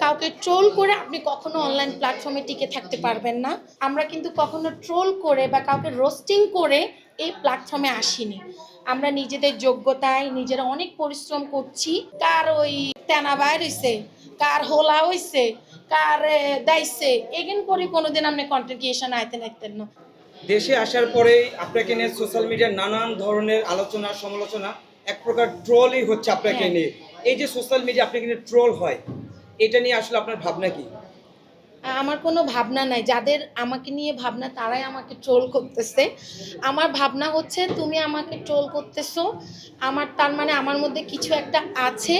কাউকে ট্রোল করে আপনি কখনো অনলাইন প্ল্যাটফর্মে টিকে থাকতে পারবেন না। আমরা কিন্তু কখনো ট্রোল করে বা কাউকে রোস্টিং করে এই প্ল্যাটফর্মে আসিনি। আমরা নিজেদের যোগ্যতায় নিজেরা অনেক পরিশ্রম করছি। কার ওই তেনা বাইর হইছে, কার হোলা হইছে, কার দাইছে এগেন করে কোনোদিন আপনি কন্টেন্ট ক্রিয়েশন আইতেন না। দেশে আসার পরেই আপনাকে নিয়ে সোশ্যাল মিডিয়ার নানান ধরনের আলোচনা সমালোচনা এক প্রকার ট্রোলই হচ্ছে আপনাকে নিয়ে। এই যে সোশ্যাল মিডিয়া আপনাকে নিয়ে ট্রোল হয়, এটা নিয়ে আসলে আপনার ভাবনা কি? আমার কোনো ভাবনা নাই। যাদের আমাকে নিয়ে ভাবনা তারাই আমাকে ট্রোল করতেছে। আমার ভাবনা হচ্ছে তুমি আমাকে ট্রোল করতেছো, তার মানে আমার মধ্যে কিছু একটা আছে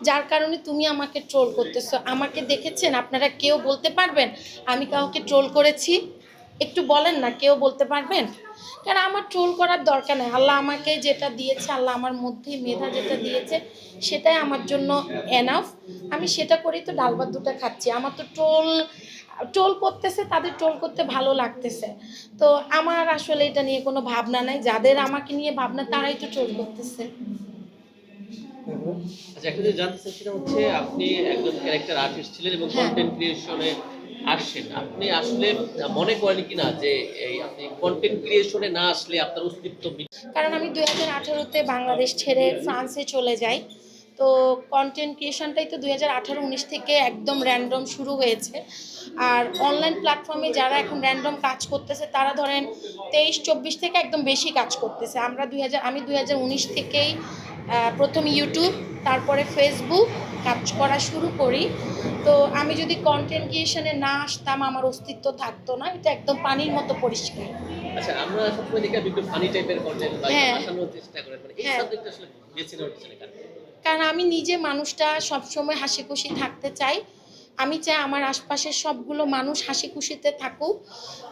যার কারণে তুমি আমাকে ট্রোল করতেছো। আমাকে দেখেছেন আপনারা কেউ বলতে পারবেন আমি কাউকে ট্রোল করেছি? একটু বলেন না, কেউ বলতে পারবেন? কারণ আমার ট্রোল করার দরকার নেই। আল্লাহ আমাকে যেটা দিয়েছে, আল্লাহ আমার মধ্যে মেধা যেটা দিয়েছে সেটাই আমার জন্য এনাফ। আমি সেটা করেই তো ডাল ভাত দুটো খাচ্ছি। আমার তো ট্রোল করতেছে, তাদের ট্রোল করতে ভালো লাগতেছে। তো আমার আসলে এটা নিয়ে কোনো ভাবনা নাই। যাদের আমাকে নিয়ে ভাবনা তারাই তো ট্রোল করতেছে। আচ্ছা, একটা যে জানতে চাই সেটা হচ্ছে আপনি একজন ক্যারেক্টার আর্টিস্ট ছিলেন এবং হ্যাঁ। কন্টেন্ট ক্রিয়েশনে আসছেন। আপনি আসলে মনে করেন কিনা যে এই আপনি কন্টেন্ট ক্রিয়েশনে না আসলে আপনার অস্তিত্ব কারণ আমি 2018-তে বাংলাদেশ ছেড়ে ফ্রান্সে চলে যাই। তো কন্টেন্ট ক্রিয়েশনটাই তো 2018-19 থেকে একদম র্যান্ডম শুরু হয়েছে। আর অনলাইন প্ল্যাটফর্মে যারা এখন র্যান্ডম কাজ করতেছে তারা ধরেন 23-24 থেকে একদম বেশি কাজ করতেছে। আমি 2019 থেকেই প্রথম ইউটিউব, তারপরে ফেসবুক কাজ করা শুরু করি। তো আমি যদি কন্টেন্ট ক্রিয়েশনে না আসতাম আমার অস্তিত্ব থাকতো না। এটা একদম পানির মতো পরিষ্কার। আচ্ছা, আমরা সবসময় দেখি আপনি একটু ফানি টাইপের কন্টেন্ট বা হ্যাঁ। হাসানোর চেষ্টা করেন, মানে এই হ্যাঁ। সাবজেক্টটা আসলে বেছে নেওয়ার পিছনে কারণ? কারণ আমি নিজে মানুষটা সবসময় হাসি খুশি থাকতে চাই। আমি চাই আমার আশপাশের সবগুলো মানুষ হাসি খুশিতে থাকুক।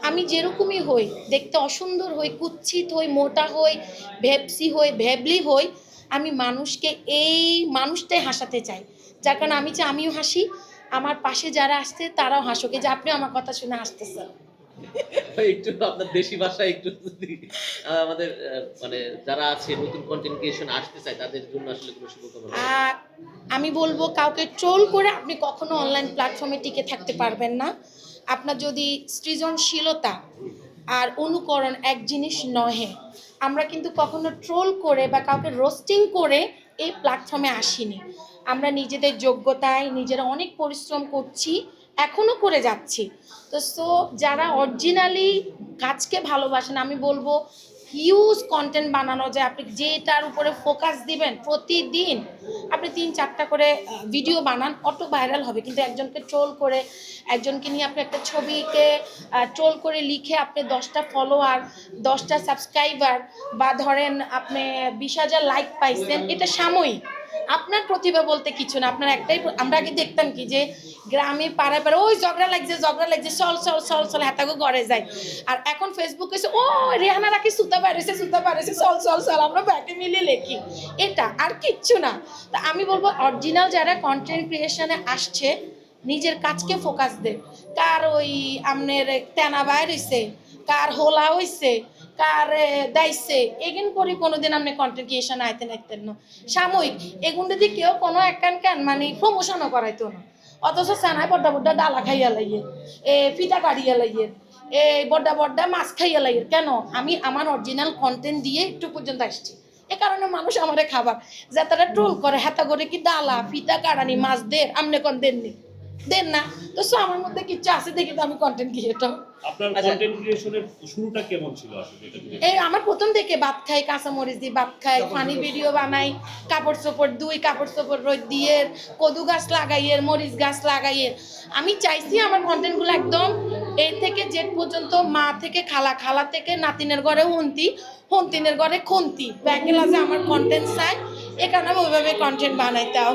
আমি যেরকমই হই, দেখতে অসুন্দর হই, কুৎসিত হই, মোটা হই, ভেপসি হই, ভ্যাবলি হই, আমি মানুষকে এই মানুষটাই হাসাতে চাই। যার কারণে আমি চাই আমিও হাসি, আমার পাশে যারা আসছে তারাও হাসুক। এই যে আপনি আমার কথা শুনে হাসতেছেন। একটু আপনার দেশি ভাষায় একটু যদি আমাদের মানে যারা আছে নতুন কন্টেন্ট ক্রিয়েশন আসতে চায় তাদের জন্য আসলে কোনো শুভকামনা? আমি বলবো কাউকে ট্রোল করে আপনি কখনো অনলাইন প্ল্যাটফর্মে টিকে থাকতে পারবেন না। আপনার যদি সৃজনশীলতা আর অনুকরণ এক জিনিস নহে। আমরা কিন্তু কখনো ট্রোল করে বা কাউকে রোস্টিং করে এই প্ল্যাটফর্মে আসিনি। আমরা নিজেদের যোগ্যতায় নিজেরা অনেক পরিশ্রম করছি, এখনও করে যাচ্ছি। তো যারা অরিজিনালি কাজকে ভালোবাসেন আমি বলবো হিউজ কন্টেন্ট বানানো যায়। আপনি যেটার উপরে ফোকাস দিবেন প্রতিদিন আপনি 3-4টা করে ভিডিও বানান, অটো ভাইরাল হবে। কিন্তু একজনকে ট্রোল করে, একজনকে নিয়ে আপনি একটা ছবিকে ট্রোল করে লিখে আপনি 10টা ফলোয়ার, 10টা সাবস্ক্রাইবার বা ধরেন আপনি 20,000 লাইক পাইছেন, এটা সাময়িক। আপনার প্রতিভা বলতে কিছু না। আপনার একটাই আমরা আগে দেখতাম কি যে গ্রামে পাড়ায় পাড়ায় ওই ঝগড়া লাগছে চল চল চল চল হেতাগো ঘরে যায়। আর এখন ফেসবুক এসে ও রেহানা রাখি সুতা পারেছে চল চল চল আমরা ব্যাকে মিলিয়ে লেখি। এটা আর কিচ্ছু না। তা আমি বলবো অরিজিনাল যারা কন্টেন্ট ক্রিয়েশনে আসছে নিজের কাজকে ফোকাস দে। কার ওই আপনার তেনা বাইর হইছে, কার হোলা হইছে, কার দাইছে এগেন করে কোনোদিন আপনি কন্টেন্ট ক্রিয়েশন আইতেন না। সাময়িক এগুন যদি কেউ কোনো একখান মানে প্রমোশনও করাইতো না। অথচ সানায় বড্ডা বড্ডা ডালা খাইয়া লাইয়ে, ফিতা কাটিয়া লাইয়ে, বড্ডা বড্ডা মাছ খাইয়া লাইয়ে। কেন? আমি আমার অরিজিনাল কন্টেন্ট দিয়ে একটু পর্যন্ত আসছি। এ কারণে মানুষ আমারে খাবার যে তারা ট্রোল করে হাতা করে কি ডালা ফিতা কাটানি মাছ দের আমনে কোন দেননি দেন না। তো আমার মধ্যে কিছু আছে দেখি তো আমি কন্টেন্ট ক্রিয়েটর। আপনার কন্টেন্ট ক্রিয়েশনের শুরুটা কেমন ছিল আসলে এটা যদি? এই আমার প্রথম থেকে ভাত খাই, কাঁচামরিচ দিয়ে ভাত খাই, ফানি ভিডিও বানাই, কাপড় চোপড় দুই কাপড় চোপড় রোদ দিয়ে, কদু গাছ লাগাইয়ের, মরিচ গাছ লাগাইয়ের। আমি চাইছি আমার কন্টেন্টগুলো একদম এ থেকে জেড পর্যন্ত, মা থেকে খালা, খালা থেকে নাতিনের ঘরে হন্তি, হন্তিনের ঘরে খন্তি, ব্যাকেলা যে আমার কন্টেন্ট চাই, এ কারণে আমি ওইভাবে কন্টেন্ট বানাইতাম।